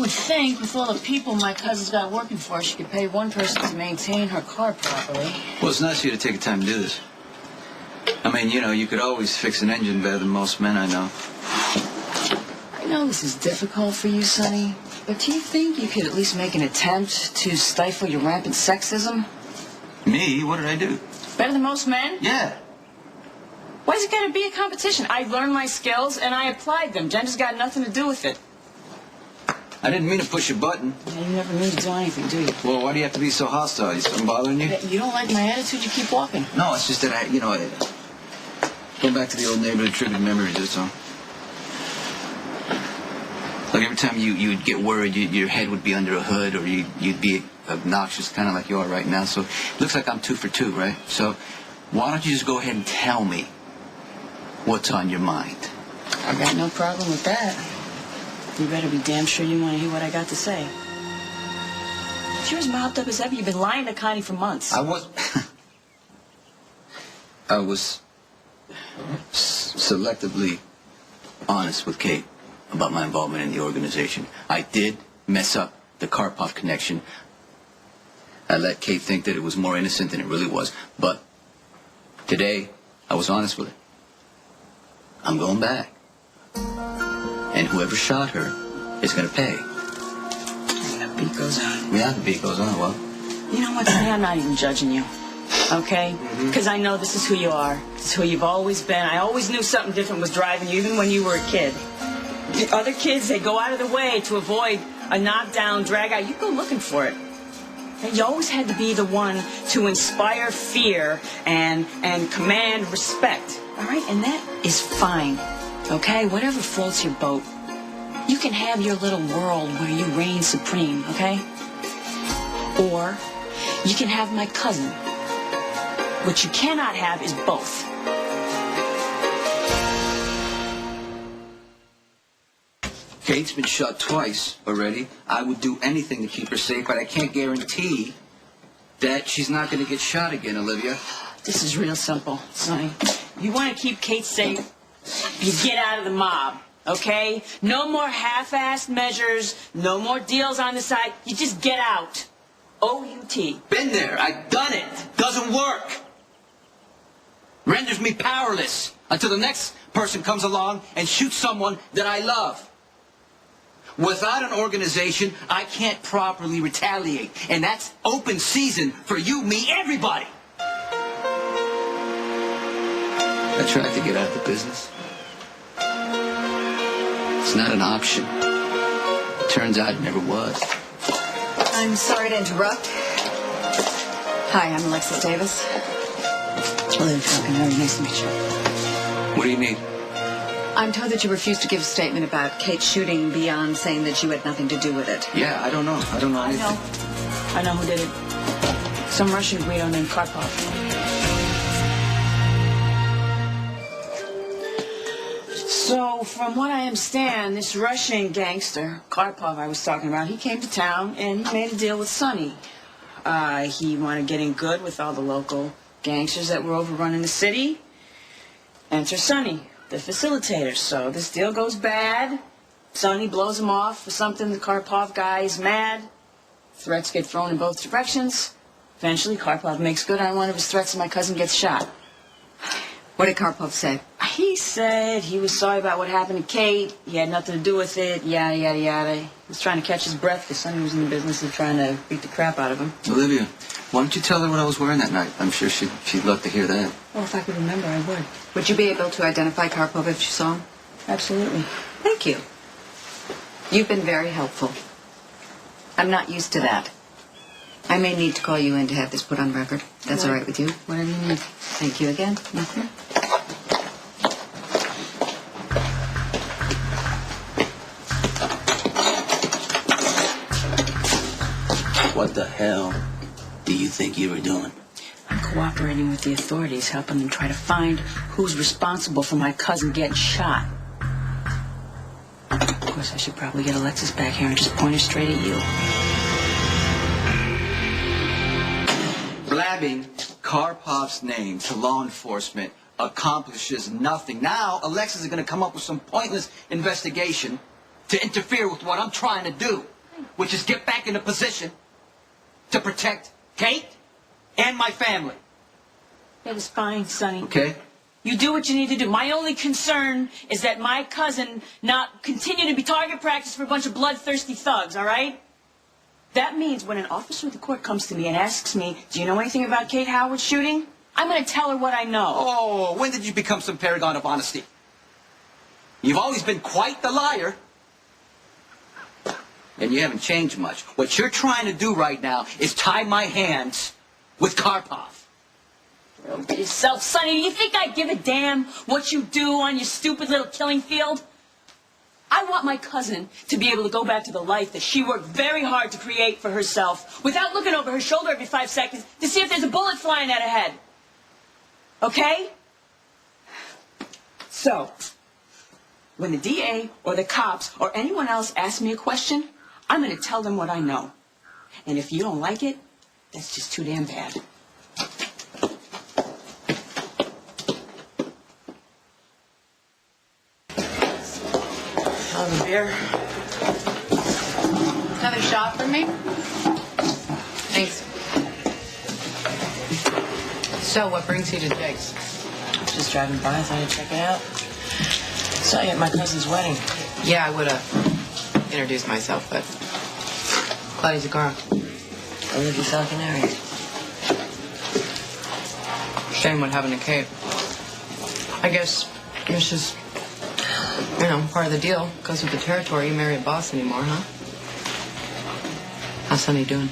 would think with all the people my cousin's got working for her, she could pay one person to maintain her car properly. Well, it's nice of you to take the time to do this. I mean, you know, you could always fix an engine better than most men I know. I know this is difficult for you, Sonny, but do you think you could at least make an attempt to stifle your rampant sexism? Me? What did I do? Better than most men? Yeah. Why is it got to be a competition? I learned my skills and I applied them. Gender's got nothing to do with it. I didn't mean to push a button. Yeah, you never mean to do anything, do you? Well, why do you have to be so hostile? Is something bothering you? You don't like my attitude, you keep walking. No, it's just that go back to the old neighborhood tribute memories, that's all. Like every time you'd get worried, your head would be under a hood, or you'd be obnoxious, kind of like you are right now. So it looks like I'm 2 for 2, right? So why don't you just go ahead and tell me what's on your mind? I got no problem with that. You better be damn sure you want to hear what I got to say. You're as mopped up as ever. You've been lying to Connie for months. I was selectively honest with Kate about my involvement in the organization. I did mess up the Karpov connection. I let Kate think that it was more innocent than it really was. But today, I was honest with her. I'm going back. And whoever shot her is going to pay. And the beat goes on. Yeah, the beat goes on. Well, you know what, Sonny? I'm not even judging you. Okay? Because I know this is who you are. This is who you've always been. I always knew something different was driving you, even when you were a kid. The other kids, they go out of the way to avoid a knockdown, drag out. You go looking for it. And you always had to be the one to inspire fear and command respect. All right? And that is fine. Okay? Whatever floats your boat. You can have your little world where you reign supreme, okay? Or you can have my cousin. What you cannot have is both. Kate's been shot twice already. I would do anything to keep her safe, but I can't guarantee that she's not going to get shot again, Olivia. This is real simple, Sonny. You want to keep Kate safe, you get out of the mob, okay? No more half-assed measures, no more deals on the side. You just get out. O-U-T. Been there. I've done it. Doesn't work. Renders me powerless until the next person comes along and shoots someone that I love. Without an organization, I can't properly retaliate. And that's open season for you, me, everybody. I tried to get out of the business. It's not an option. It turns out it never was. I'm sorry to interrupt. Hi, I'm Alexis Davis. Olivia Scenes, nice to meet you. What do you need? I'm told that you refused to give a statement about Kate shooting beyond saying that you had nothing to do with it. Yeah, I don't know. I don't know anything. I know who did it. Some Russian guido named Karpov. So, from what I understand, this Russian gangster, Karpov I was talking about, he came to town and he made a deal with Sonny. He wanted to get in good with all the local gangsters that were overrunning the city. Enter Sonny, the facilitator. So this deal goes bad. Sonny blows him off for something. The Karpov guy is mad. Threats get thrown in both directions. Eventually, Karpov makes good on one of his threats and my cousin gets shot. What did Karpov say? He said he was sorry about what happened to Kate. He had nothing to do with it, yada, yada, yada. He was trying to catch his breath because Sonny was in the business of trying to beat the crap out of him. Olivia, why don't you tell her what I was wearing that night? I'm sure she'd love to hear that. Well, if I could remember, I would. Would you be able to identify Karpov if you saw him? Absolutely. Thank you. You've been very helpful. I'm not used to that. I may need to call you in to have this put on record. That's all right with you? Whatever you need. Thank you again. What the hell do you think you were doing? I'm cooperating with the authorities, helping them try to find who's responsible for my cousin getting shot. Of course, I should probably get Alexis back here and just point her straight at you. Blabbing Karpov's name to law enforcement accomplishes nothing. Now, Alexis is going to come up with some pointless investigation to interfere with what I'm trying to do. which is get back in a position to protect Kate and my family. It is fine, Sonny. Okay? You do what you need to do. My only concern is that my cousin not continue to be target practice for a bunch of bloodthirsty thugs, all right? That means when an officer of the court comes to me and asks me, do you know anything about Kate Howard's shooting? I'm going to tell her what I know. Oh, when did you become some paragon of honesty? You've always been quite the liar. And you haven't changed much. What you're trying to do right now is tie my hands with Karpov. Look at yourself, Sonny. Do you think I give a damn what you do on your stupid little killing field? I want my cousin to be able to go back to the life that she worked very hard to create for herself without looking over her shoulder every 5 seconds to see if there's a bullet flying at her head. Okay? So, when the DA or the cops or anyone else asks me a question, I'm going to tell them what I know. And if you don't like it, that's just too damn bad. Another beer? Another shot for me? Thanks. So, what brings you to Jake's? Just driving by, thought I'd check it out. Saw you at my cousin's wedding. Yeah, I would have introduced myself, but Claudia Zacchara. Olivia Scenes. Shame what happened to Kate. I guess it's just, part of the deal. Goes with the territory. You marry a boss anymore, huh? How's Sonny doing?